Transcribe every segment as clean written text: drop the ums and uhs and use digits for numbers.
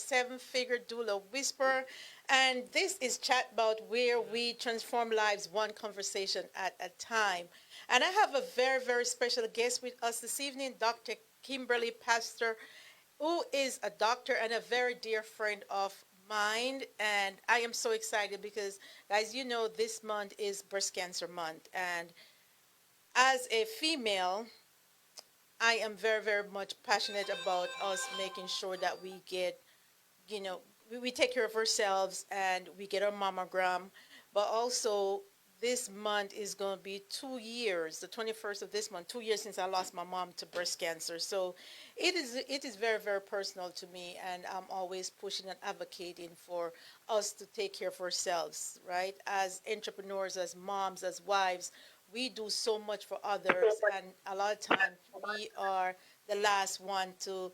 seven-figure Doula Whisperer, and this is Chat Bout, where we transform lives one conversation at a time. And I have a very, very special guest with us this evening, Dr. Kimberly Paster, who is a doctor and a very dear friend of mine. And I am so excited because, as you know, this month is Breast Cancer Month. And as a female, I am very, very much passionate about us making sure that we get, we take care of ourselves and we get our mammogram. But also, this month is going to be 2 years, the 21st of this month, 2 years since I lost my mom to breast cancer. So it is very, very personal to me, and I'm always pushing and advocating for us to take care of ourselves, right? As entrepreneurs, as moms, as wives, we do so much for others, and a lot of times we are the last one to,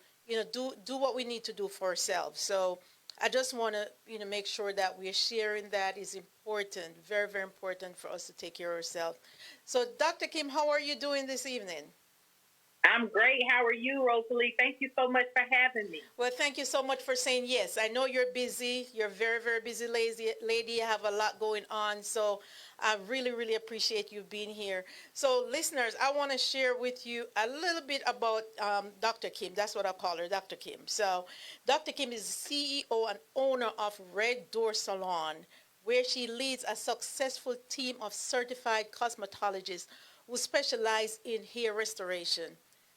do what we need to do for ourselves. So I just want to, make sure that we're sharing that is important, very, very important for us to take care of ourselves. So, Dr. Kim, how are you doing this evening? I'm great. How are you, Rosalie? Thank you so much for having me. Well, thank you so much for saying yes. I know you're busy. You're very, very busy lady. You have a lot going on. So I really, really appreciate you being here. So, listeners, I want to share with you a little bit about Dr. Kim. That's what I call her, Dr. Kim. So, Dr. Kim is CEO and owner of Red Door Salon, where she leads a successful team of certified cosmetologists who specialize in hair restoration,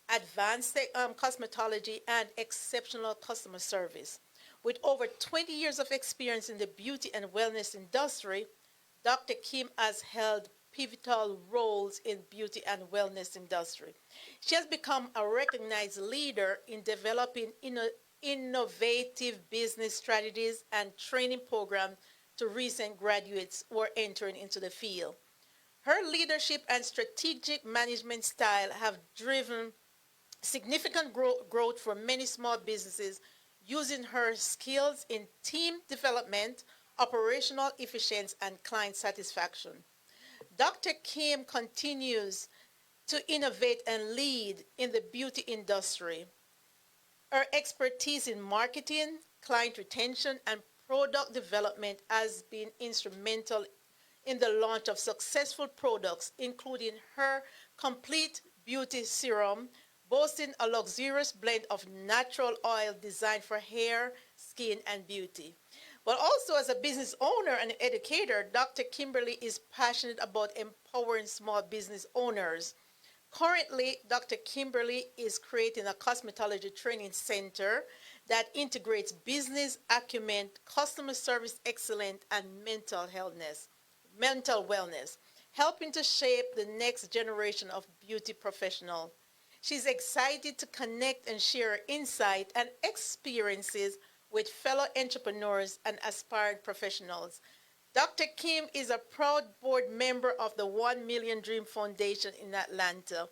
advanced cosmetology, and exceptional customer service. With over 20 years of experience in the beauty and wellness industry, Dr. Kim has held pivotal roles in beauty and wellness industry. She has become a recognized leader in developing innovative business strategies and training programs to recent graduates who are entering into the field. Her leadership and strategic management style have driven significant growth for many small businesses using her skills in team development, operational efficiency, and client satisfaction. Dr. Kim continues to innovate and lead in the beauty industry. Her expertise in marketing, client retention, and product development has been instrumental in the launch of successful products, including her Complete Beauty Serum, boasting a luxurious blend of natural oil designed for hair, skin, and beauty. But also, as a business owner and educator, Dr. Kimberly is passionate about empowering small business owners. Currently, Dr. Kimberly is creating a cosmetology training center that integrates business acumen, customer service excellence, and mental wellness, helping to shape the next generation of beauty professionals. She's excited to connect and share insight and experiences with fellow entrepreneurs and aspiring professionals. Dr. Kim is a proud board member of the 1 Million Dream Foundation in Atlanta.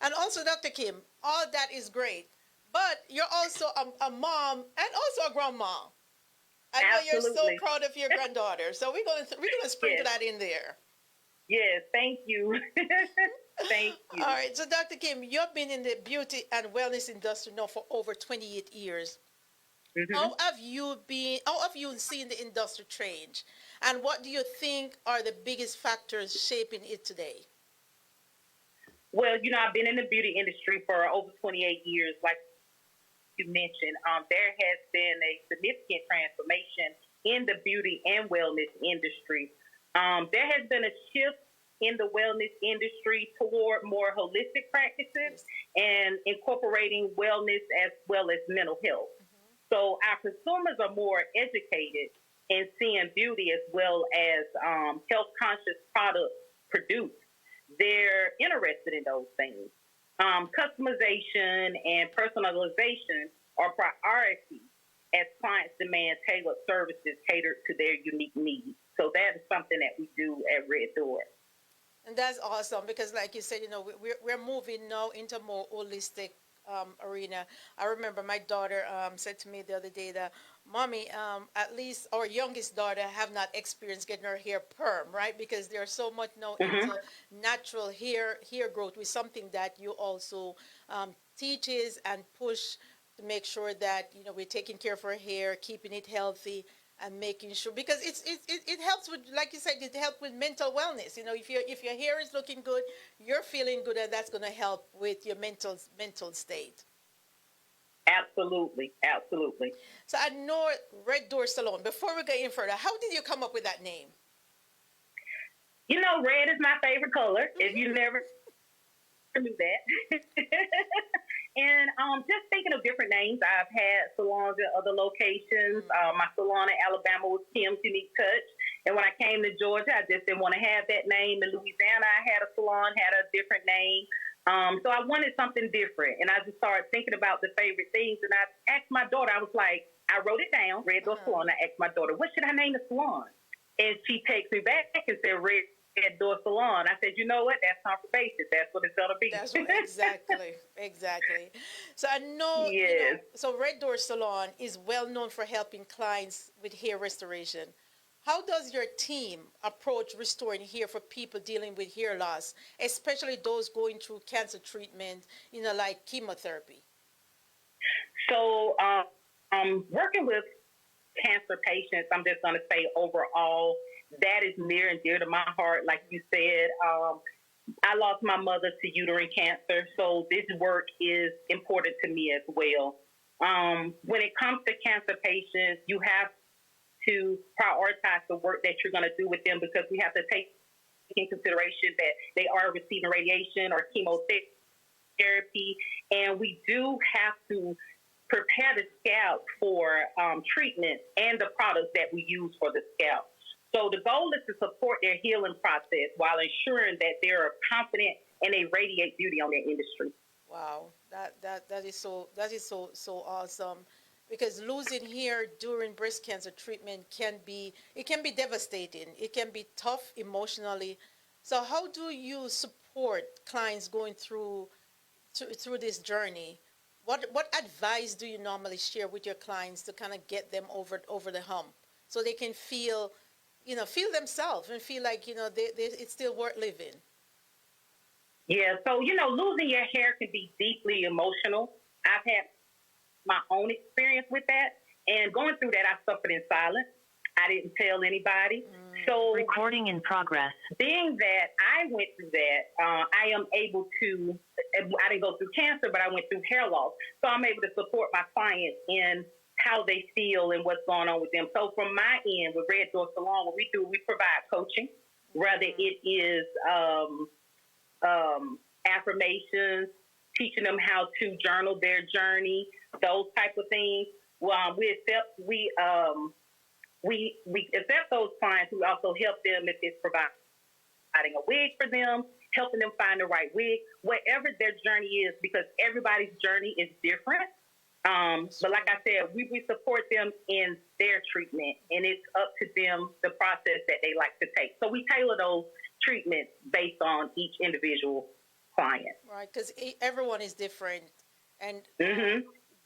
And also, Dr. Kim, all that is great. But you're also a mom and also a grandma. I know you're so Absolutely. proud of your granddaughter. So we're gonna sprinkle Yes. that in there. Yes. Thank you. Thank All you. right. So, Dr. Kim, you've been in the beauty and wellness industry now for over 28 years. hmm How have you seen the industry change? And what do you think are the biggest factors shaping it today? Well, I've been in the beauty industry for over 28 years. Like you mentioned, there has been a significant transformation in the beauty and wellness industry. There has been a shift in the wellness industry toward more holistic practices Yes. and incorporating wellness as well as mental health. So our consumers are more educated in seeing beauty as well as health conscious products produced. They're interested in those things. Customization and personalization are priorities as clients demand tailored services catered to their unique needs. So that is something that we do at Red Door. And that's awesome because, like you said, we're moving now into more holistic arena. I remember my daughter said to me the other day that, "Mommy, at least our youngest daughter have not experienced getting her hair perm, right? Because they're so much now Mm-hmm. into natural hair growth, with something that you also teaches and push to make sure that, you know, we're taking care of our hair, keeping it healthy, and making sure, because it helps with, like you said, it helps with mental wellness. You know, if your hair is looking good, you're feeling good, and that's going to help with your mental state. Absolutely, absolutely. So I know Red Door Salon. Before we go any further, how did you come up with that name? You know, red is my favorite color. If you never knew that. And just thinking of different names, I've had salons in other locations. My salon in Alabama was Kim's Unique Touch. And when I came to Georgia, I just didn't want to have that name. In Louisiana, I had a salon, had a different name. So I wanted something different. And I just started thinking about the favorite things. And I asked my daughter, I was like, I wrote it down, Red Door Salon. I asked my daughter, what should I name the salon? And she takes me back and said, Red Door Salon. I said, you know what? That's confirmation. That's what it's going to be. That's what, exactly. So I know, Yes. you know, so Red Door Salon is well known for helping clients with hair restoration. How does your team approach restoring hair for people dealing with hair loss, especially those going through cancer treatment, you know, like chemotherapy? So, working with cancer patients, I'm just going to say overall, that is near and dear to my heart. Like you said, I lost my mother to uterine cancer, so this work is important to me as well. When it comes to cancer patients, you have to prioritize the work that you're going to do with them, because we have to take in consideration that they are receiving radiation or chemotherapy, and we do have to prepare the scalp for treatment and the products that we use for the scalp. So the goal is to support their healing process while ensuring that they're confident and they radiate beauty on their industry. Wow, that is so awesome, because losing hair during breast cancer treatment can be devastating. It can be tough emotionally. So how do you support clients going through this journey? What advice do you normally share with your clients to kind of get them over the hump, so they can feel themselves and feel like, you know, it's still worth living? Yeah, so, you know, losing your hair can be deeply emotional. I've had my own experience with that, and going through that, I suffered in silence. I didn't tell anybody. So, recording in progress. Being that I went through that, I am able to, I didn't go through cancer, but I went through hair loss. So I'm able to support my clients in how they feel and what's going on with them. So from my end, with Red Door Salon, what we do, we provide coaching, whether it is affirmations, teaching them how to journal their journey, those type of things. We accept those clients. We also help them if it's providing a wig for them, helping them find the right wig, whatever their journey is, because everybody's journey is different. But like I said, we support them in their treatment, and it's up to them the process that they like to take. So we tailor those treatments based on each individual client. Right, because everyone is different. And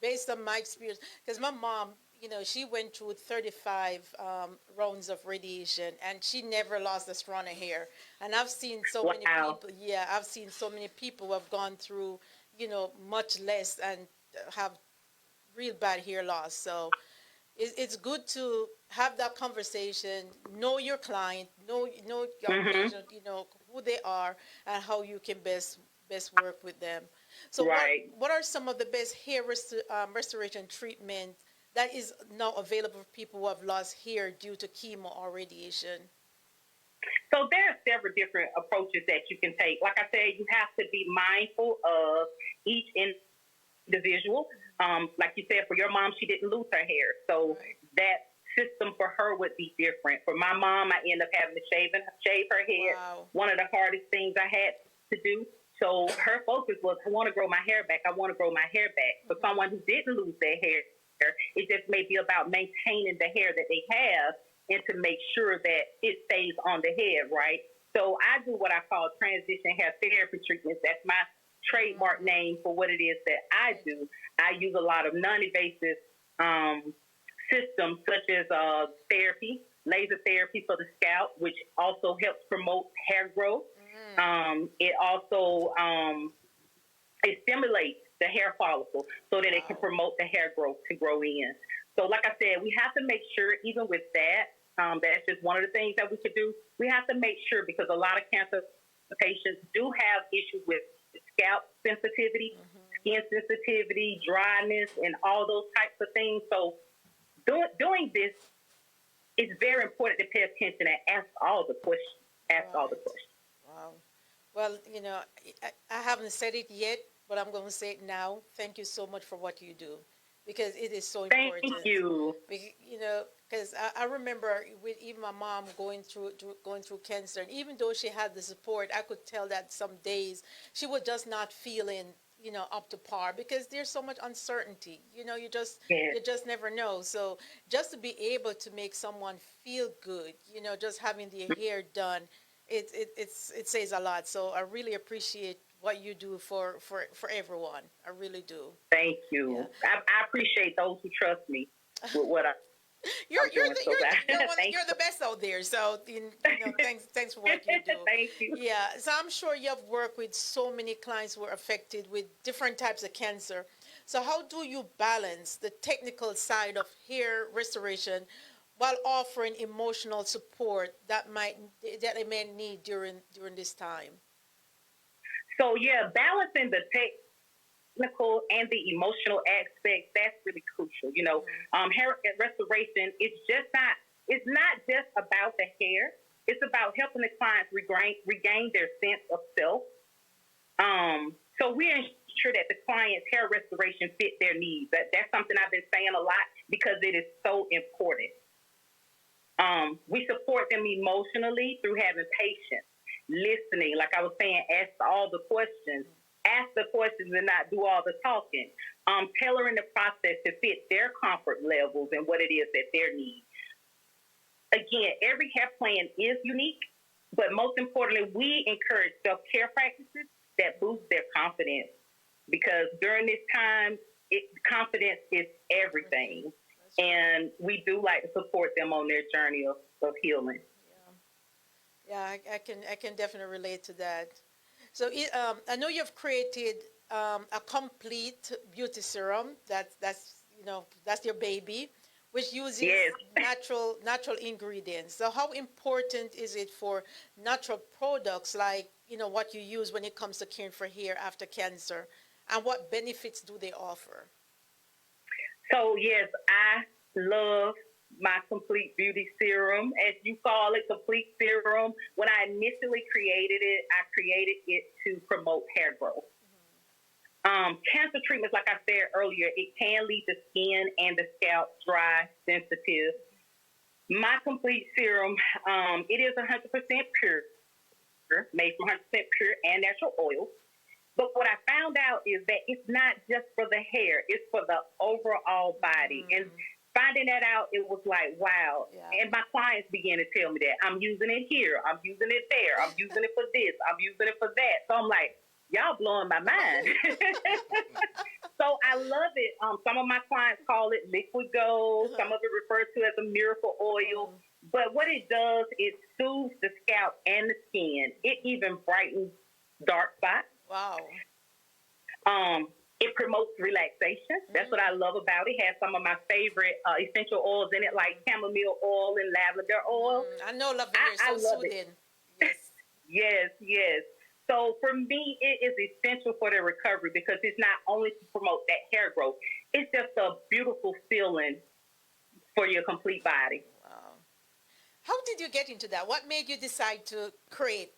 based on my experience, because my mom, you know, she went through 35 rounds of radiation, and she never lost a strand of hair. And I've seen so many people. Yeah, I've seen so many people who have gone through, you know, much less and have real bad hair loss. So it's good to have that conversation, know your client, know your patient, you know who they are and how you can best work with them. So what are some of the best hair restoration treatment that is now available for people who have lost hair due to chemo or radiation? So there are several different approaches that you can take. Like I said, you have to be mindful of each individual. Like you said, for your mom, she didn't lose her hair. So that system for her would be different. For my mom, I ended up having to shave her head. Wow. One of the hardest things I had to do. So her focus was, I want to grow my hair back. I want to grow my hair back. For someone who didn't lose their hair, it just may be about maintaining the hair that they have and to make sure that it stays on the head, right? So I do what I call transition hair therapy treatments. That's my trademark name for what it is that I do. I use a lot of non-invasive systems such as therapy, laser therapy for the scalp, which also helps promote hair growth. It also it stimulates the hair follicle, so that it can promote the hair growth to grow in. So like I said, we have to make sure, even with that, that's just one of the things that we could do. We have to make sure, because a lot of cancer patients do have issues with scalp sensitivity, skin sensitivity, dryness, and all those types of things. So doing this, it's very important to pay attention and ask all the questions. All the questions. Wow. Well, you know, I haven't said it yet, but I'm going to say it now. Thank you so much for what you do, because it is so important. Thank you. You know, because I remember with even my mom going through cancer, and even though she had the support, I could tell that some days she was just not feeling, you know, up to par, because there's so much uncertainty. You know, you just never know. So just to be able to make someone feel good, you know, just having their hair done, it says a lot. So I really appreciate what you do for everyone. I really do. Thank you. Yeah. I appreciate those who trust me with what you're the best out there. So you know, thanks for what you do. Thank you. Yeah. So I'm sure you have worked with so many clients who are affected with different types of cancer. So how do you balance the technical side of hair restoration while offering emotional support that they may need during this time? So yeah, balancing the technical and the emotional aspect, that's really crucial. You know, hair restoration, it's not just about the hair. It's about helping the clients regain their sense of self. So we ensure that the client's hair restoration fit their needs. That's something I've been saying a lot, because it is so important. We support them emotionally through having patience, listening, like I was saying, ask all the questions. Ask the questions and not do all the talking. Tailoring the process to fit their comfort levels and what it is that their needs. Again, every hair plan is unique, but most importantly, we encourage self-care practices that boost their confidence, because during this time, confidence is everything. And we do like to support them on their journey of healing. Yeah, I can definitely relate to that. So I know you've created a complete beauty serum. That's your baby, which uses natural ingredients. So how important is it for natural products, like, you know, what you use when it comes to caring for hair after cancer, and what benefits do they offer? So yes, I love my Complete Beauty Serum, as you call it, Complete Serum. When I initially created it, I created it to promote hair growth. Cancer treatments, like I said earlier, it can leave the skin and the scalp dry, sensitive. My Complete Serum, it is 100% pure, made from 100% pure and natural oils. But what I found out is that it's not just for the hair, it's for the overall body. And finding that out, it was like, wow. Yeah. And my clients began to tell me that I'm using it here, I'm using it there, I'm using it for this, I'm using it for that. So I'm like, y'all blowing my mind. So I love it. Some of my clients call it liquid gold. Some of it refers to as a miracle oil. But what it does is soothes the scalp and the skin. It even brightens dark spots. Wow. It promotes relaxation. That's what I love about it. It has some of my favorite essential oils in it, like chamomile oil and lavender oil. I know lavender is so soothing. Yes. Yes. So for me, it is essential for their recovery, because it's not only to promote that hair growth, it's just a beautiful feeling for your complete body. Wow. How did you get into that? What made you decide to create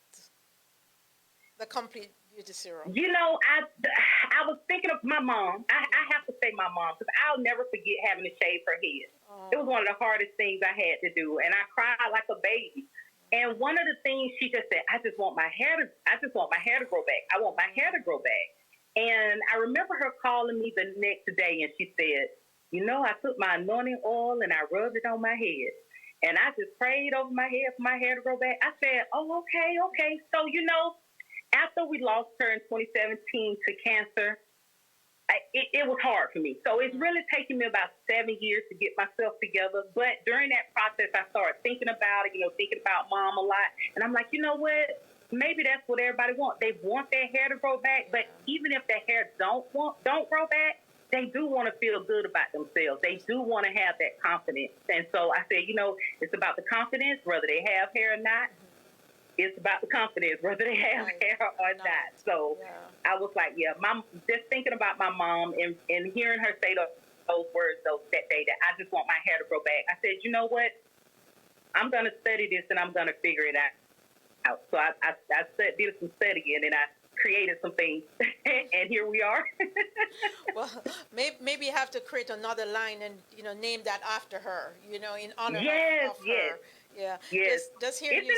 the Complete Beauty Serum? You know, I was thinking of my mom. I have to say my mom, because I'll never forget having to shave her head. Oh. It was one of the hardest things I had to do, and I cried like a baby. And one of the things she just said, I just want my hair to grow back. I want my hair to grow back. And I remember her calling me the next day, and she said, you know, I took my anointing oil and I rubbed it on my head. And I just prayed over my head for my hair to grow back. I said, oh, okay. So, you know, after we lost her in 2017 to cancer, it was hard for me. So it's really taken me about 7 years to get myself together. But during that process, I started thinking about it, thinking about mom a lot. And I'm like, you know what? maybe that's what everybody wants. They want their hair to grow back, but even if their hair don't grow back, they do want to feel good about themselves. They do want to have that confidence. And so I said, it's about the confidence, whether they have hair or not. It's about the confidence, whether they have hair or not. So I was like, just thinking about my mom and hearing her say those words that day, that I just want my hair to grow back. I said, you know what? I'm going to study this and I'm going to figure it out. So I did some studying and I created some things, and here we are. Well, maybe you have to create another line and name that after her. In honor of her. Yeah. Yes. Just hear it's you.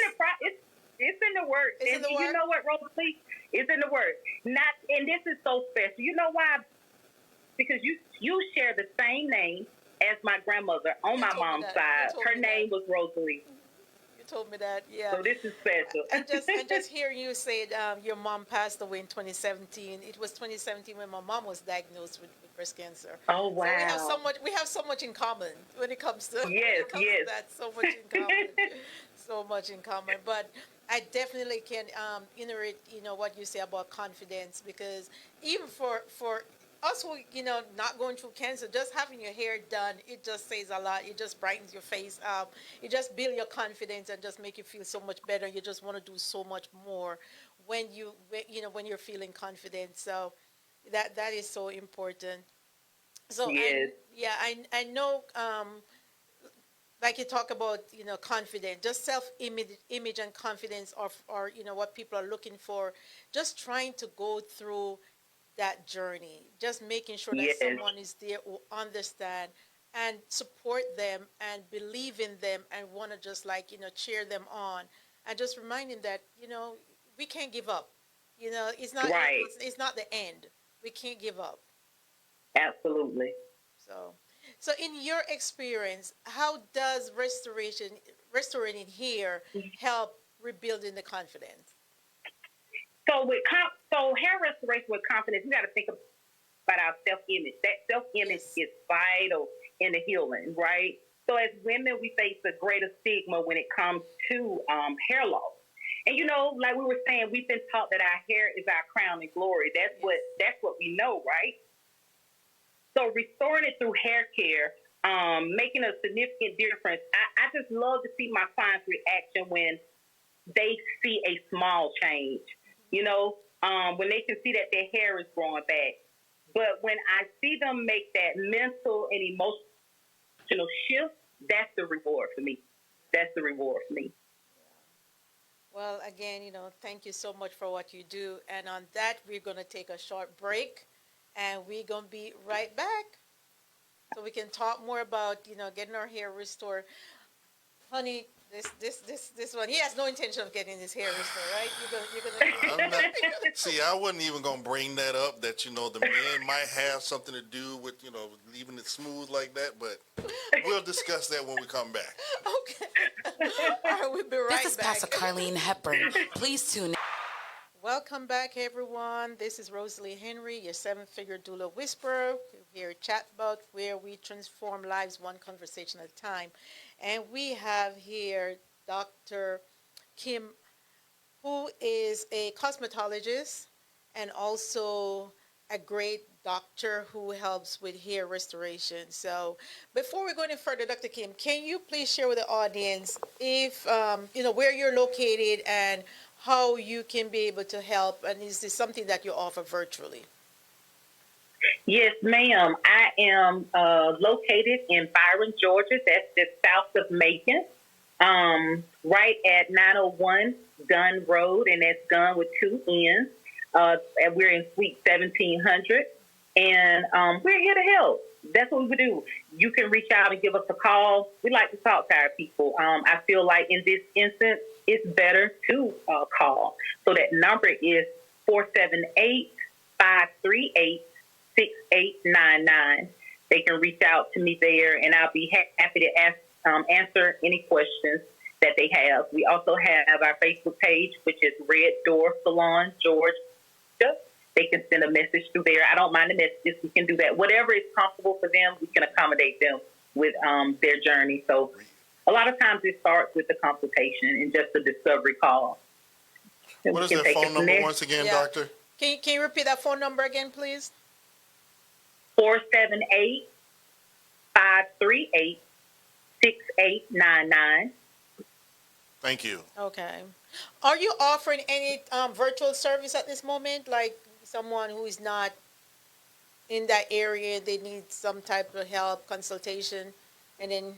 It's in the works. It's in the works. You know what, Rosalee? It's in the works. And this is so special. You know why? Because you share the same name as my grandmother on my mom's side. Her name was Rosalee. You told me that, yeah. So this is special. and just hearing you say your mom passed away in 2017. It was 2017 when my mom was diagnosed with breast cancer. Oh wow! So we have so much in common when it comes to that. So much in common. So much in common. But I definitely can iterate, what you say about confidence, because even for us who, not going through cancer, just having your hair done, it just says a lot. It just brightens your face up. It just builds your confidence and just make you feel so much better. You just want to do so much more when you're feeling confident. So that is so important. So yes. I know, like you talk about, confidence, just self-image and confidence, or what people are looking for, just trying to go through that journey, just making sure that someone is there who understand and support them and believe in them and want to just cheer them on, and just remind them that we can't give up. It's not it's not the end. We can't give up. Absolutely. So in your experience, how does restorating hair help rebuilding the confidence? So hair restoration with confidence, you got to think about our self-image. That self-image is vital in the healing, right? So as women, we face a greater stigma when it comes to hair loss. And like we were saying, we've been taught that our hair is our crown and glory. That's what we know, right? So restoring it through hair care, making a significant difference. I just love to see my clients' reaction when they see a small change. When they can see that their hair is growing back. But when I see them make that mental and emotional shift, that's the reward for me. That's the reward for me. Well, again, thank you so much for what you do. And on that, we're going to take a short break, and we're going to be right back so we can talk more about, getting our hair restored. Honey, this one, he has no intention of getting his hair restored, right? You're gonna See, I wasn't even going to bring that up, that, the men might have something to do with, leaving it smooth like that, but we'll discuss that when we come back. Okay. All right, we'll be right back. This is Pastor Carleen Hepburn. Please tune in. Welcome back, everyone. This is Rosalee Henry, your seven-figure Doula Whisperer. We're here at CHAT BOUT, where we transform lives one conversation at a time. And we have here Dr. Kim, who is a cosmetologist and also a great doctor who helps with hair restoration. So before we go any further, Dr. Kim, can you please share with the audience if, where you're located and how you can be able to help, and is this something that you offer virtually? Yes, ma'am. I am located in Byron, Georgia. That's just south of Macon, right at 901 Gunn Road, and that's Gunn with two N's. And we're in Suite 1700, and we're here to help. That's what we do. You can reach out and give us a call. We like to talk to our people. I feel like in this instance, it's better to call. So that number is 478-538-6899. They can reach out to me there, and I'll be happy to answer any questions that they have. We also have our Facebook page, which is Red Door Salon, Georgia. They can send a message through there. I don't mind the messages. We can do that. Whatever is comfortable for them, we can accommodate them with their journey. So a lot of times it starts with the consultation and just a discovery call. And What we is can that take it phone from number there. once again, Yeah. doctor? Can you repeat that phone number again, please? 478-538-6899. Thank you. Okay. Are you offering any virtual service at this moment? Like someone who is not in that area, they need some type of help, consultation, and then,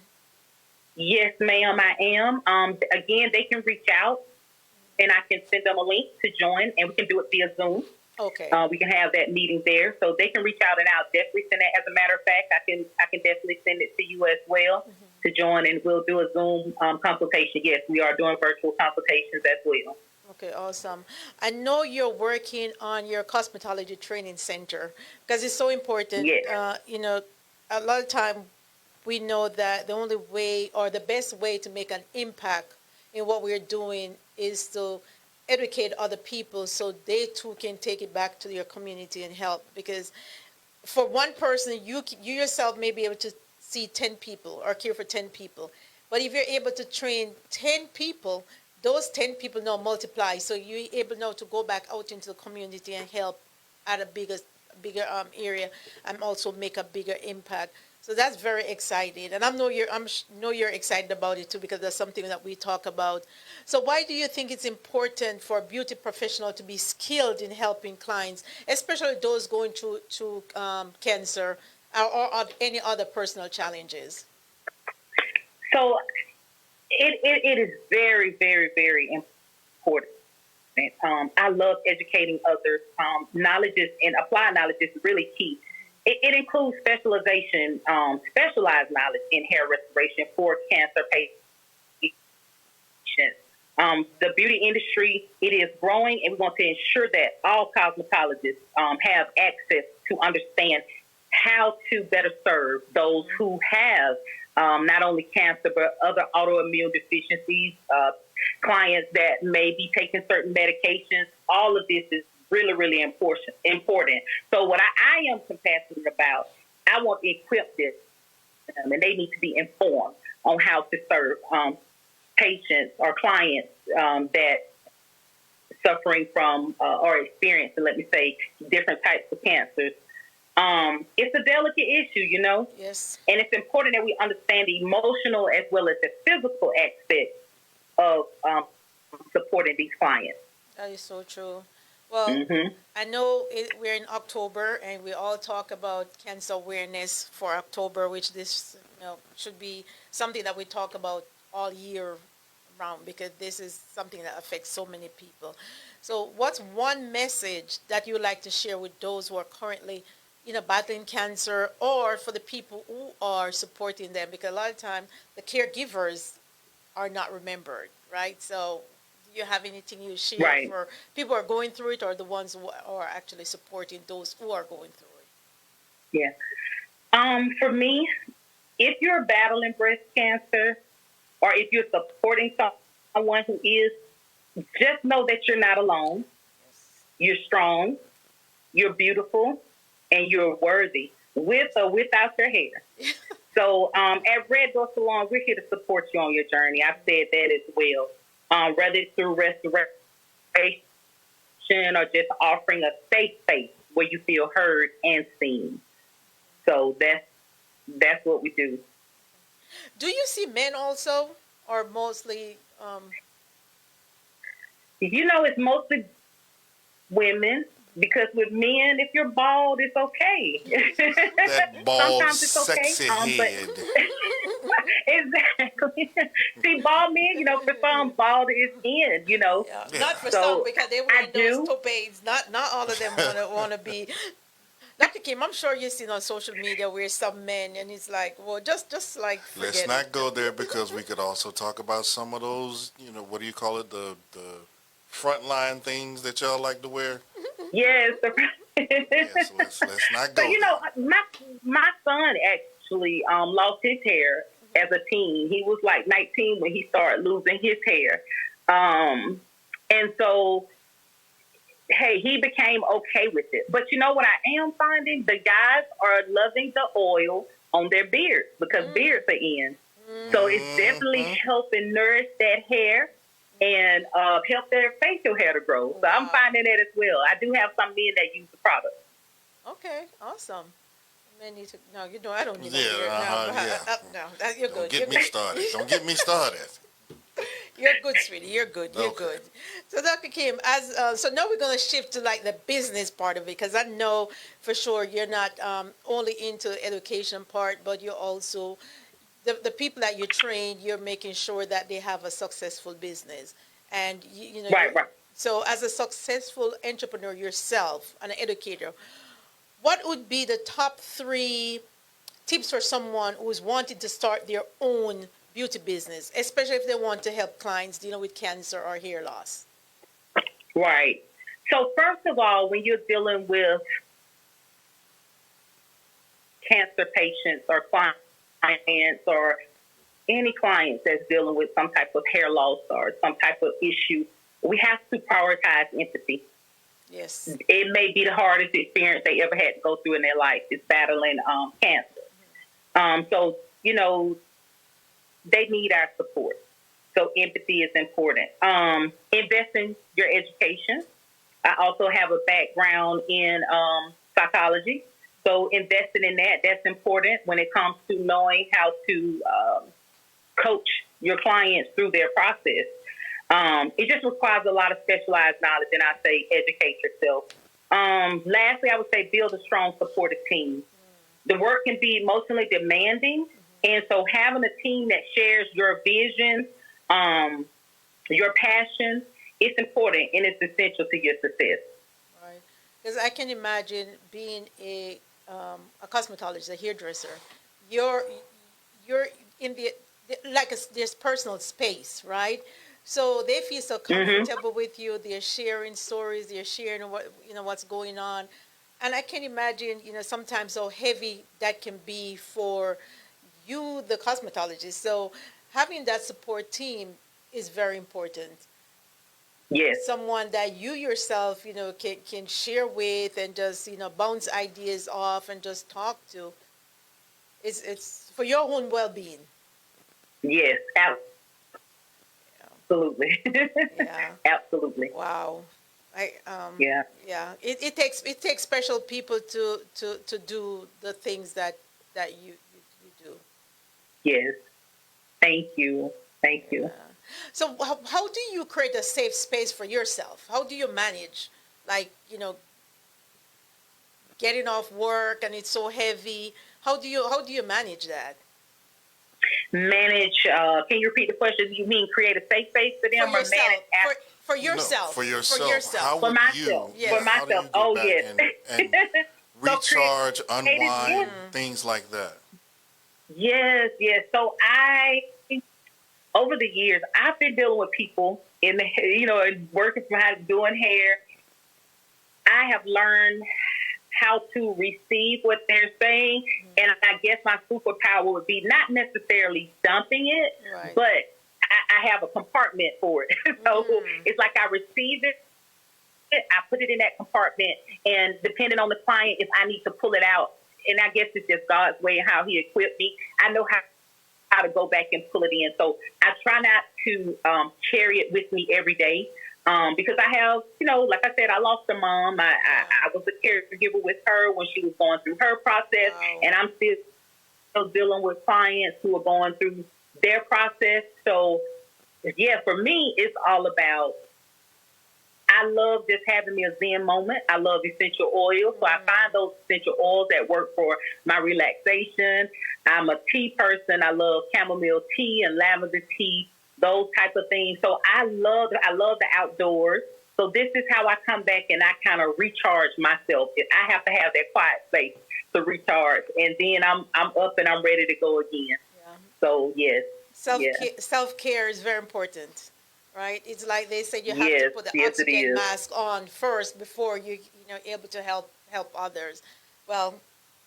Yes, ma'am, I am. Again, they can reach out, and I can send them a link to join, and we can do it via Zoom. okay. We can have that meeting there, so they can reach out, and I'll definitely send that. As a matter of fact, I can definitely send it to you as well to join, and we'll do a Zoom consultation. Yes, we are doing virtual consultations as well. Okay, awesome. I know you're working on your cosmetology training center because it's so important. Yes. A lot of time we know that the only way or the best way to make an impact in what we're doing is to educate other people so they too can take it back to your community and help. Because for one person, you yourself may be able to see 10 people or care for 10 people. But if you're able to train 10 people, those 10 people now multiply. So you're able now to go back out into the community and help at a bigger area and also make a bigger impact. So that's very exciting, and know you're excited about it too because that's something that we talk about. So why do you think it's important for a beauty professional to be skilled in helping clients, especially those going through cancer or any other personal challenges? So it is very, very, very important. I love educating others. Knowledge is, and applied knowledge is really key. It includes specialized knowledge in hair restoration for cancer patients. The beauty industry, it is growing, and we want to ensure that all cosmetologists have access to understand how to better serve those who have not only cancer but other autoimmune deficiencies, clients that may be taking certain medications. All of this is really, really important. So what I am compassionate about, I want to equip this, and they need to be informed on how to serve patients or clients that suffering from or experiencing, let me say, different types of cancers. It's a delicate issue, Yes. and it's important that we understand the emotional as well as the physical aspect of supporting these clients. That is so true. Well, I know we're in October, and we all talk about cancer awareness for October, which this should be something that we talk about all year round because this is something that affects so many people. So, what's one message that you would like to share with those who are currently, battling cancer, or for the people who are supporting them? Because a lot of times the caregivers are not remembered, right? So, do you have anything you share Right. for people who are going through it, or the ones who are actually supporting those who are going through it? Yeah. For me, if you're battling breast cancer, or if you're supporting someone who is, just know that you're not alone. You're strong, you're beautiful, and you're worthy, with or without your hair. So at Red Door Salon, we're here to support you on your journey. I've said that as well. Whether it's through restoration or just offering a safe space where you feel heard and seen. So that's what we do. Do you see men also, or mostly? It's mostly women, because with men, if you're bald, it's okay. That bald, Sometimes it's okay. sexy But head. exactly. See, bald men, for some, bald is in. Yeah. Not for So, some because they wear I those do. toupees. Not all of them wanna be. Dr. Kim, I'm sure you've seen on social media where some men and it's like, well, just like forget Let's not it. go there because we could also talk about some of those, what do you call it, the frontline things that y'all like to wear. Yes. Yeah, so let's not go So there. my son actually lost his hair as a teen. He was like 19 when he started losing his hair, and so hey, he became okay with it. But you know what I am finding? The guys are loving the oil on their beards because beards are in. So it's definitely helping nourish that hair. and help their facial hair to grow. So I'm finding that as well. I do have some men that use the product. Okay, awesome. Men need to. No, you know I don't need Yeah, to hear it now. yeah. No, you're Don't good. get You're me good. started. Don't get me started. You're good, sweetie. You're good. You're Okay. good. So, Dr. Kim, as so now we're going to shift to like the business part of it, because I know for sure you're not only into the education part, but you're also the people that you train. You're making sure that they have a successful business, and you know. Right, right. So, as a successful entrepreneur yourself, an educator, what would be the top three tips for someone who's wanting to start their own beauty business, especially if they want to help clients dealing with cancer or hair loss? Right. So first of all, when you're dealing with cancer patients or clients or any clients that's dealing with some type of hair loss or some type of issue, we have to prioritize empathy. Yes. It may be the hardest experience they ever had to go through in their life is battling cancer. So, you know, they need our support. So empathy is important. Invest in your education. I also have a background in psychology. So investing in that, that's important when it comes to knowing how to coach your clients through their process. It just requires a lot of specialized knowledge, and I say educate yourself. Lastly, I would say build a strong supportive team. The work can be emotionally demanding, and so having a team that shares your vision, your passion, it's important and it's essential to your success. Right. Because I can imagine being a cosmetologist, a hairdresser. You're in like this personal space, right? So they feel so comfortable with you. They're sharing stories. They're sharing what's going on, and I can imagine sometimes how heavy that can be for you, the cosmetologist. So having that support team is very important. Yes. Someone that you yourself can share with and just bounce ideas off and just talk to. It's for your own well-being. Yes, absolutely. Yeah. Absolutely. Wow. Yeah. Yeah. It takes special people to do the things that you do. Yes. Thank you. Thank you. Yeah. So how do you create a safe space for yourself? How do you manage, like, getting off work and it's so heavy? How do you manage that? Manage, can you repeat the question? You mean create a safe space for them For or yourself. manage For No, yourself. for yourself. For yourself. How for would myself? you? Yes. For How do you myself. go Oh, back yes. and So recharge, creative, unwind, things like that? yes, yes. So over the years, I've been dealing with people in the, working from home, doing hair. I have learned how to receive what they're saying, and I guess my superpower would be not necessarily dumping it, Right. but I have a compartment for it. So it's like I receive it, I put it in that compartment, and depending on the client, if I need to pull it out, and I guess it's just God's way and how He equipped me, I know how to go back and pull it in. So I try not to carry it with me every day. Because I have, like I said, I lost a mom. I was a caregiver with her when she was going through her process, and I'm still dealing with clients who are going through their process. So, yeah, for me, it's all about, I love just having me a Zen moment. I love essential oils. So I find those essential oils that work for my relaxation. I'm a tea person. I love chamomile tea and lavender tea, those type of things. So I love the outdoors. So this is how I come back and I kind of recharge myself. I have to have that quiet space to recharge, and then I'm up and I'm ready to go again. Yeah. So yes, Self-care is very important, right? It's like they say you have yes, to put the yes, it oxygen is. mask on first before you able to help others. Well,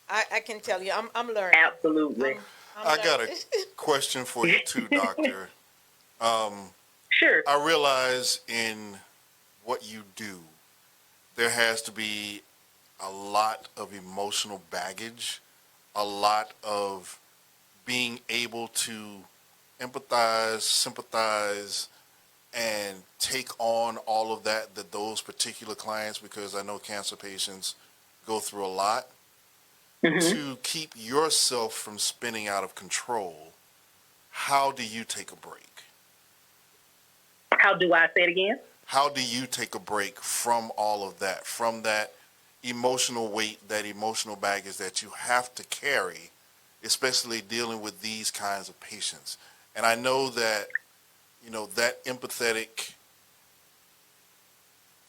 I can tell you, I'm learning. Absolutely. I got a learning. question for you too, Doctor. Sure. I realize in what you do, there has to be a lot of emotional baggage, a lot of being able to empathize, sympathize, and take on all of that those particular clients, because I know cancer patients go through a lot, to keep yourself from spinning out of control, how do you take a break? How do I say it again? How do you take a break from all of that, from that emotional weight, that emotional baggage that you have to carry, especially dealing with these kinds of patients? And I know that, that empathetic,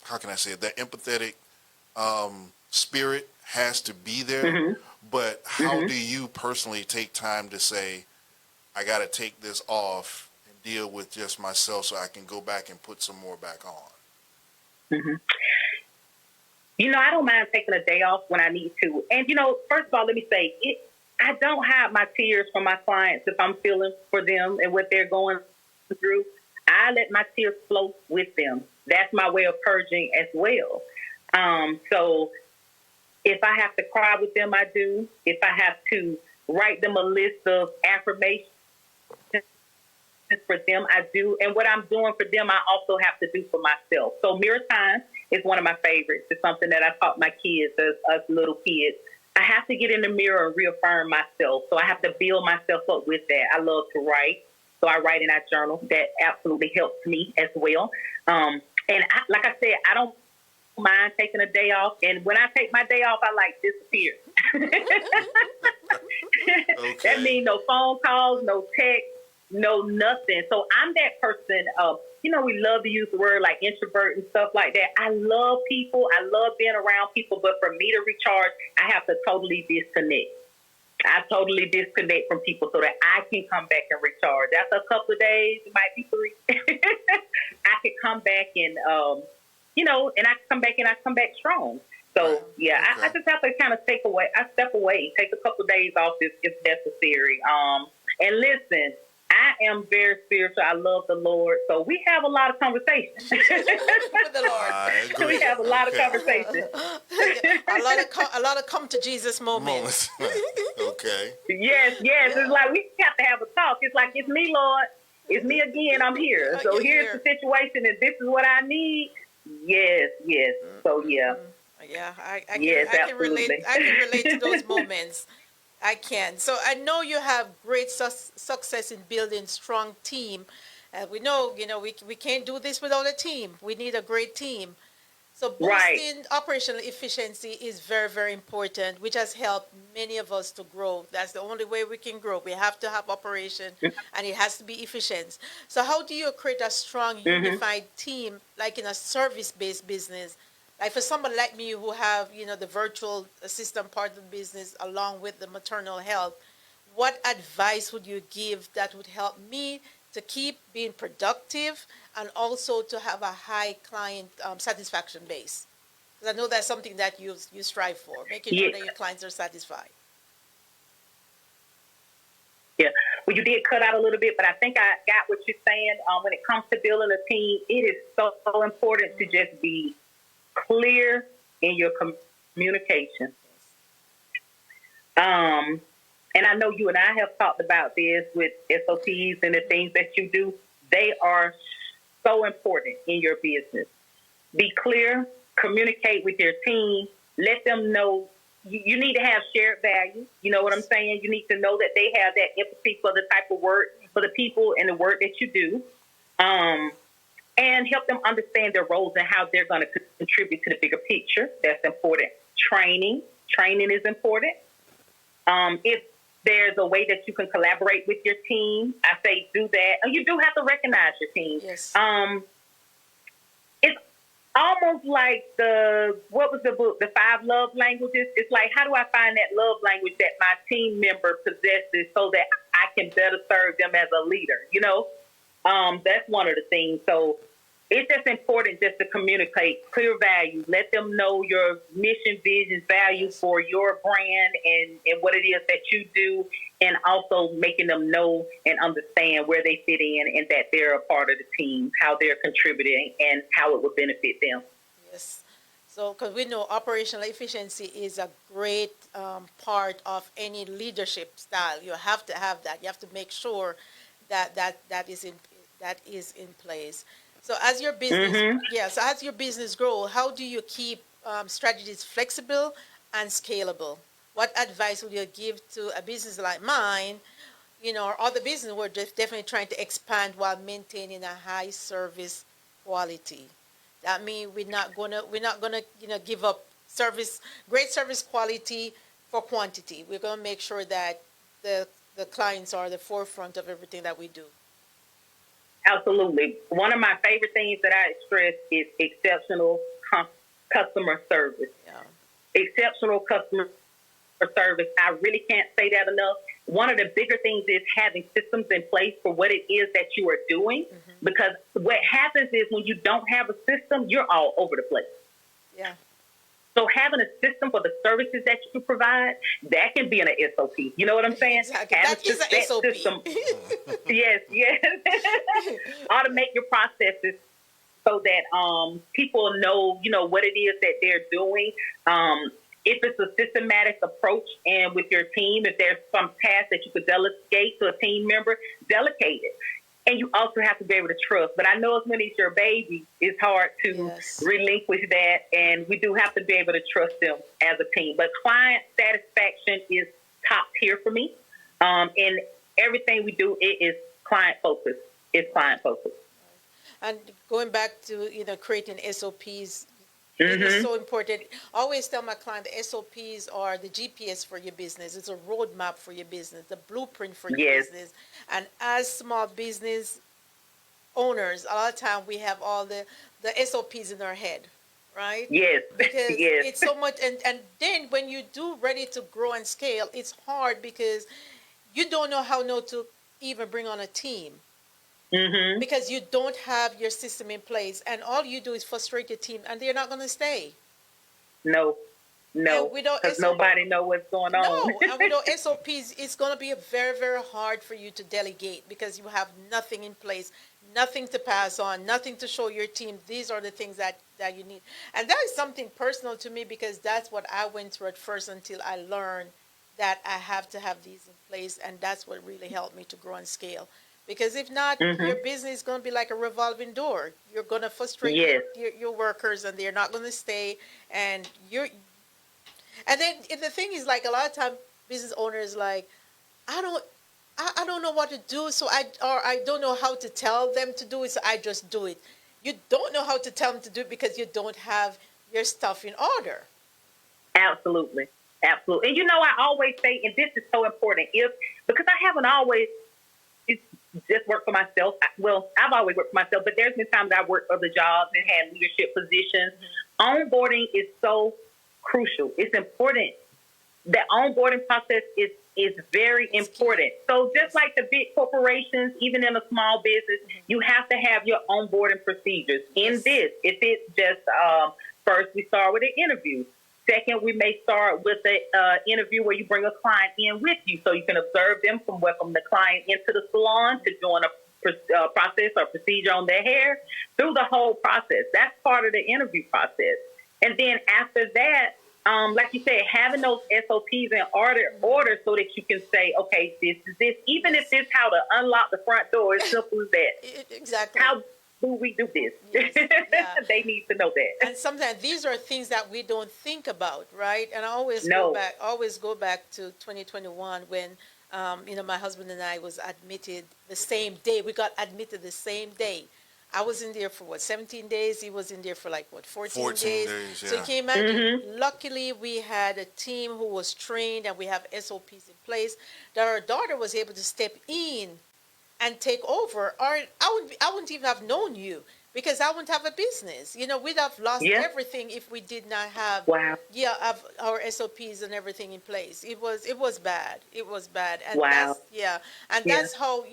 how can I say it, that empathetic spirit has to be there, but how do you personally take time to say, I got to take this off and deal with just myself so I can go back and put some more back on? I don't mind taking a day off when I need to. And, first of all, let me say, I don't hide my tears from my clients if I'm feeling for them and what they're going through. I let my tears flow with them. That's my way of purging as well. So if I have to cry with them, I do. If I have to write them a list of affirmations for them, I do. And what I'm doing for them, I also have to do for myself. So mirror time is one of my favorites. It's something that I taught my kids as little kids. I have to get in the mirror and reaffirm myself. So I have to build myself up with that. I love to write. So I write in our journal. That absolutely helps me as well. Like I said, I don't mind taking a day off. And when I take my day off, I disappear. Okay. That means no phone calls, no text, no nothing. So I'm that person. We love to use the word like introvert and stuff like that. I love people. I love being around people. But for me to recharge, I have to totally disconnect. I totally disconnect from people so that I can come back and recharge. After a couple of days, it might be 3. I can come back and, and I come back and I come back strong. So, yeah, okay. I just have to kind of step away, take a couple of days off if necessary. And listen, I am very spiritual. I love the Lord. So we have a lot of conversations. With the Lord. We have a lot of conversations. a lot of come to Jesus moments. Okay. Yes. Yeah. It's like we have to have a talk. It's like, it's me, Lord. It's me again. I'm here. So here's the situation, and this is what I need. Yes. So, yeah. Yeah, I can relate. I can relate to those moments. I can. So I know you have great success in building strong team. We know, we can't do this without a team. We need a great team. So boosting operational efficiency is very, very important, which has helped many of us to grow. That's the only way we can grow. We have to have operation, and it has to be efficient. So how do you create a strong, unified team, like in a service-based business? Like for somebody like me who have, the virtual assistant part of the business along with the maternal health, what advice would you give that would help me to keep being productive and also to have a high client satisfaction base? Because I know that's something that you strive for, making sure that your clients are satisfied. Yeah. Well, you did cut out a little bit, but I think I got what you're saying. When it comes to building a team, it is so important to just be clear in your communication. And I know you and I have talked about this with SOPs and the things that you do. They are so important in your business. Be clear, communicate with your team, let them know you need to have shared value. You know what I'm saying? You need to know that they have that empathy for the type of work, for the people and the work that you do. And help them understand their roles and how they're going to contribute to the bigger picture. That's important. Training is important. If there's a way that you can collaborate with your team, I say do that. And you do have to recognize your team. Yes. It's almost like what was the book, The 5 Love Languages? It's like, how do I find that love language that my team member possesses so that I can better serve them as a leader, That's one of the things. So it's just important just to communicate clear values. Let them know your mission, vision, values for your brand and what it is that you do, and also making them know and understand where they fit in and that they're a part of the team, how they're contributing, and how it would benefit them. Yes. So, because we know operational efficiency is a great part of any leadership style. You have to have that. You have to make sure that is in place. So as your business, Mm-hmm. yeah, so as your business grow, how do you keep strategies flexible and scalable? What advice would you give to a business like mine, or other business we're just definitely trying to expand while maintaining a high service quality? That means we're not gonna give up great service quality for quantity. We're gonna make sure that the the clients are the forefront of everything that we do. Absolutely. One of my favorite things that I stress is exceptional customer service. Yeah. Exceptional customer service. I really can't say that enough. One of the bigger things is having systems in place for what it is that you are doing. Because what happens is when you don't have a system, you're all over the place. Yeah. So having a system for the services that you provide, that can be in an SOP. You know what I'm saying? Exactly. Having That is an that SOP. system. Yes. Automate your processes so that people know, what it is that they're doing. If it's a systematic approach and with your team, if there's some task that you could delegate to a team member, delegate it. And you also have to be able to trust. But I know as when it's your baby, it's hard to relinquish that. And we do have to be able to trust them as a team. But client satisfaction is top tier for me. And everything we do, it is client focused. It's client focused. And going back to creating SOPs, it is so important. I always tell my client the SOPs are the GPS for your business. It's a roadmap for your business, the blueprint for your business. And as small business owners, a lot of time we have all the SOPs in our head, right? Yes. Because it's so much. And then when you do ready to grow and scale, it's hard because you don't know how to even bring on a team. Because you don't have your system in place, and all you do is frustrate your team, and they're not going to stay. No, because nobody knows what's going on. No, and without SOPs, it's going to be very, very hard for you to delegate because you have nothing in place, nothing to pass on, nothing to show your team. These are the things that you need. And that is something personal to me because that's what I went through at first until I learned that I have to have these in place, and that's what really helped me to grow and scale. Because if not, your business is going to be like a revolving door. You're going to frustrate your workers, and they're not going to stay. And then the thing is, like a lot of time, business owners like, I don't know what to do, so I don't know how to tell them to do it, so I just do it. You don't know how to tell them to do it because you don't have your stuff in order. Absolutely. And I always say, and this is so important, because I haven't always just worked for myself. Well, I've always worked for myself, but there's been times I've worked other jobs and had leadership positions. Onboarding is so crucial. It's important. The onboarding process is very important. So just like the big corporations, even in a small business, you have to have your onboarding procedures. In this, if it's just first we start with an interview. Second, we may start with an interview where you bring a client in with you so you can observe them from welcome the client into the salon to doing a process or procedure on their hair through the whole process. That's part of the interview process. And then after that, like you said, having those SOPs in order so that you can say, okay, this is this. Even if this is how to unlock the front door, as simple as that. Exactly. How do we do this? They need to know that. And sometimes these are things that we don't think about, right? And I always go back to 2021 when my husband and I was admitted the same day. We got admitted the same day. I was in there for 17 days. He was in there for 14 days. Yeah. So can you imagine? Luckily, we had a team who was trained and we have SOPs in place that our daughter was able to step in and take over, or I wouldn't even have known you because I wouldn't have a business. We'd have lost everything if we did not have have our SOPs and everything in place. It was bad. It was bad. And that's how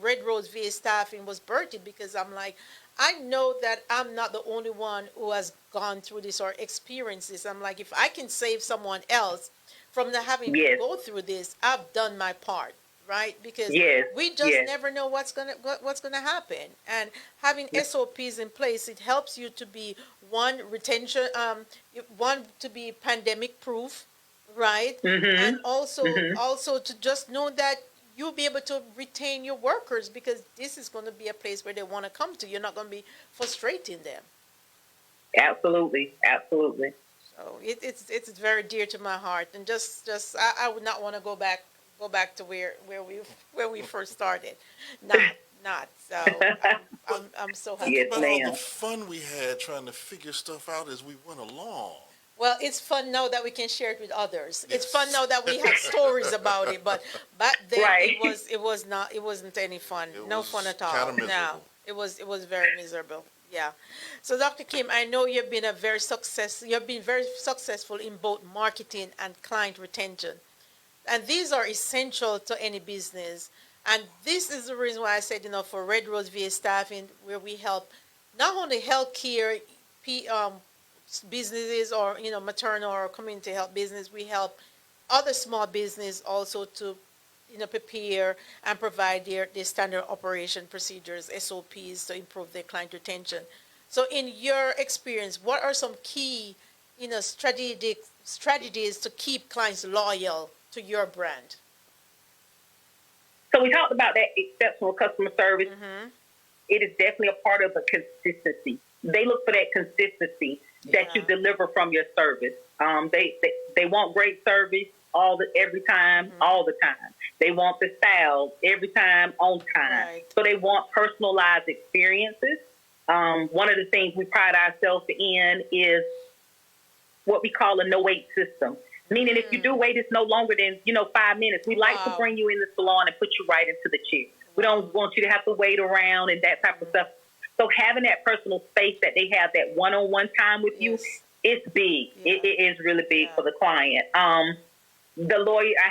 Red Rose VA Staffing was birthed, because I'm like, I know that I'm not the only one who has gone through this or experienced this. I'm like, if I can save someone else from not having to go through this, I've done my part. Right, because we just never know what's gonna happen, and having SOPs in place, it helps you to be to be pandemic proof, right, and also to just know that you'll be able to retain your workers because this is going to be a place where they want to come to. You're not going to be frustrating them. Absolutely. Absolutely. So it's very dear to my heart, and I would not want to go back to where we first started. Not. So I'm so happy. Yes, About all ma'am. the fun we had trying to figure stuff out as we went along. Well, it's fun now that we can share it with others. It's fun Yes. now that we have stories about it. But back then Right. it wasn't any fun. It No was fun at all. kinda miserable. No, it was very miserable. Yeah. So Dr. Kim, I know you've been very successful in both marketing and client retention. And these are essential to any business. And this is the reason why I said, for Red Rose VA Staffing, where we help not only healthcare businesses or, maternal or community health business, we help other small business also to, prepare and provide their standard operation procedures, SOPs, to improve their client retention. So in your experience, what are some key, strategies to keep clients loyal to your brand? So we talked about that exceptional customer service. Mm-hmm. It is definitely a part of the consistency. They look for that consistency that you deliver from your service. They want great service every time, all the time. They want the style every time, on time. Right. So they want personalized experiences. One of the things we pride ourselves in is what we call a no-wait system. Meaning if you do wait, it's no longer than, 5 minutes. We like to bring you in the salon and put you right into the chair. We don't want you to have to wait around and that type of stuff. So having that personal space that they have, that one-on-one time with you, it's big. Yeah. It is really big for the client. I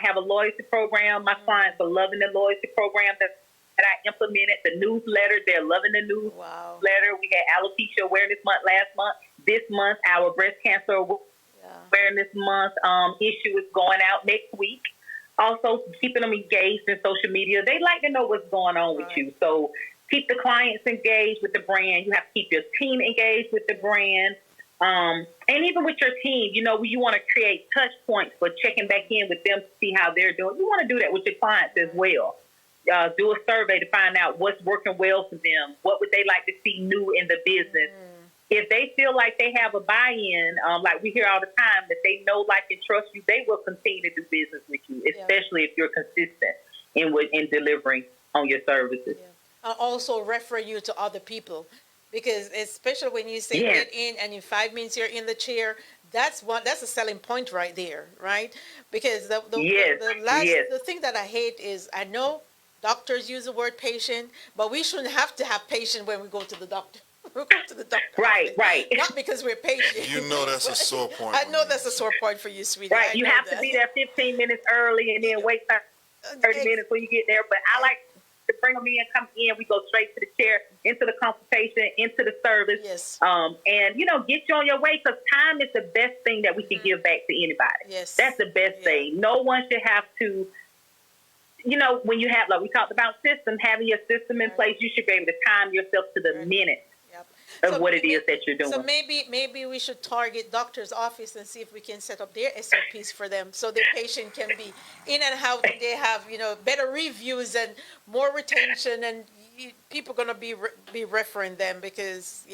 have a loyalty program. My clients are loving the loyalty program that I implemented. The newsletter, they're loving the newsletter. Wow. We had Alopecia Awareness Month last month. This month, our breast cancer awareness month issue is going out next week. Also, keeping them engaged in social media. They like to know what's going on with you. So keep the clients engaged with the brand. You have to keep your team engaged with the brand. And even with your team, you want to create touch points for checking back in with them to see how they're doing. You want to do that with your clients as well. Do a survey to find out what's working well for them. What would they like to see new in the business? If they feel like they have a buy-in, like we hear all the time, that they know, like, and trust you, they will continue to do business with you, especially if you're consistent in delivering on your services. Yeah. Also refer you to other people, because especially when you say get in and in 5 minutes you're in the chair, that's a selling point right there, right? Because the thing that I hate is, I know doctors use the word patient, but we shouldn't have to have patient when we go to the doctor. We go to the doctor. Right. Not because we're patient. That's a sore point. I know that's a sore point for you, sweetie. Right. You have to be there 15 minutes early and then wait 30 minutes when you get there. But I like to bring them in, come in. We go straight to the chair, into the consultation, into the service. Yes. And, get you on your way, because time is the best thing that we can give back to anybody. Yes. That's the best thing. No one should have to, when you have, like we talked about system, having your system in place, you should be able to time yourself to the minute of what it is that you're doing. So maybe we should target doctor's office and see if we can set up their SOPs for them, so their patient can be in and out. They have better reviews and more retention, and people are going to be referring them, because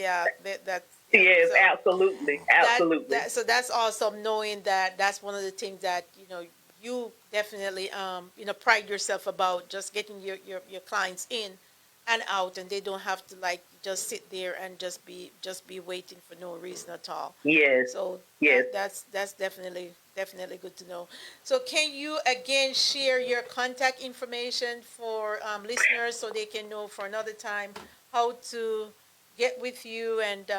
that's yes, absolutely. So that's awesome, knowing that that's one of the things that you definitely pride yourself about, just getting your clients in and out, and they don't have to just sit there and just be waiting for no reason at all. Yes. So yes, that's definitely good to know. So can you again share your contact information for listeners, so they can know for another time how to get with you and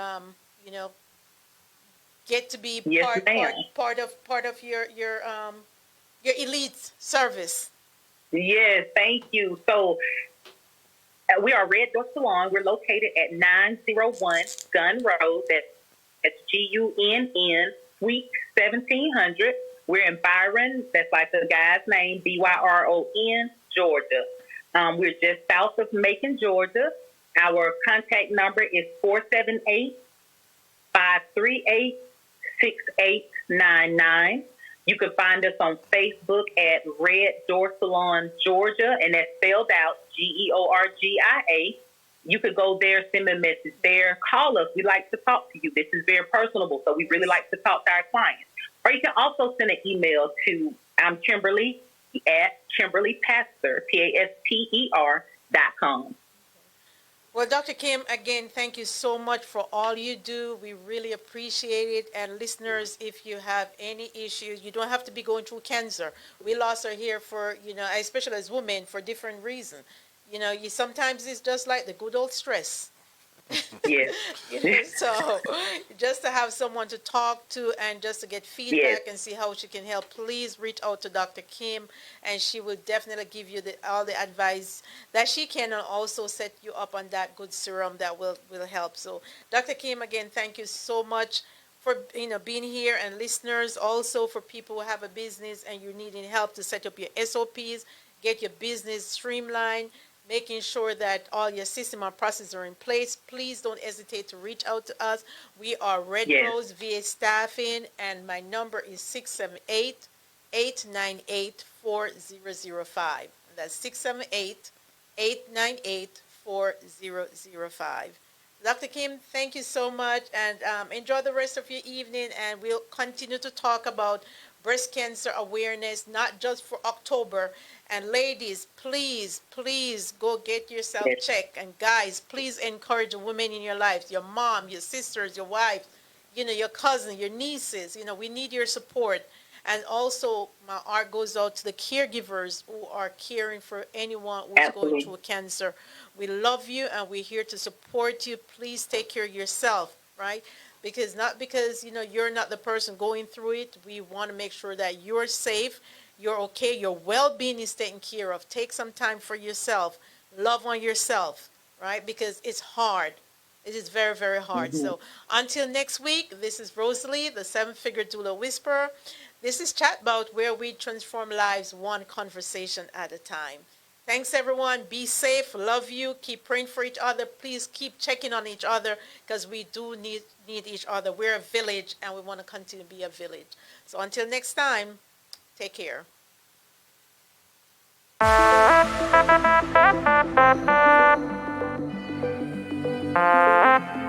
get to be part of your elite service? Yes, thank you. So we are Red Door Salon. We're located at 901 Gun Road. That's GUNN, Suite 1700. We're in Byron. That's like the guy's name, BYRON, Georgia. We're just south of Macon, Georgia. Our contact number is 478-538-6899. You can find us on Facebook at Red Door Salon, Georgia, and that's spelled out Georgia. You could go there, send me a message there, call us. We like to talk to you. This is very personable, so we really like to talk to our clients. Or you can also send an email to Kimberly at Kimberly Paster, PASTER.com. Well, Dr. Kim, again, thank you so much for all you do. We really appreciate it. And listeners, if you have any issues, you don't have to be going through cancer. We lost her here for, especially as women, for different reasons. Sometimes it's just like the good old stress. Yes. So just to have someone to talk to and just to get feedback and see how she can help, please reach out to Dr. Kim, and she will definitely give you all the advice that she can, and also set you up on that good serum that will help. So Dr. Kim, again, thank you so much for being here, and listeners, also for people who have a business and you're needing help to set up your SOPs, get your business streamlined, making sure that all your system and processes are in place. Please don't hesitate to reach out to us. We are Red Rose VA Staffing, and my number is 678-898-4005. That's 678-898-4005. Dr. Kim, thank you so much, and enjoy the rest of your evening, and we'll continue to talk about breast cancer awareness, not just for October. And ladies, please, please go get yourself checked. And guys, please encourage women in your lives, your mom, your sisters, your wives, your cousin, your nieces. We need your support. And also, my heart goes out to the caregivers who are caring for anyone who's going through cancer. We love you, and we're here to support you. Please take care of yourself, right? Because you're not the person going through it. We want to make sure that you're safe, you're okay, your well-being is taken care of. Take some time for yourself. Love on yourself, right? Because it's hard. It is very, very hard. So until next week, this is Rosalee, the seven-figure Doula Whisperer. This is Chat Bout, where we transform lives one conversation at a time. Thanks, everyone. Be safe. Love you. Keep praying for each other. Please keep checking on each other, because we do need each other. We're a village, and we want to continue to be a village. So until next time, take care.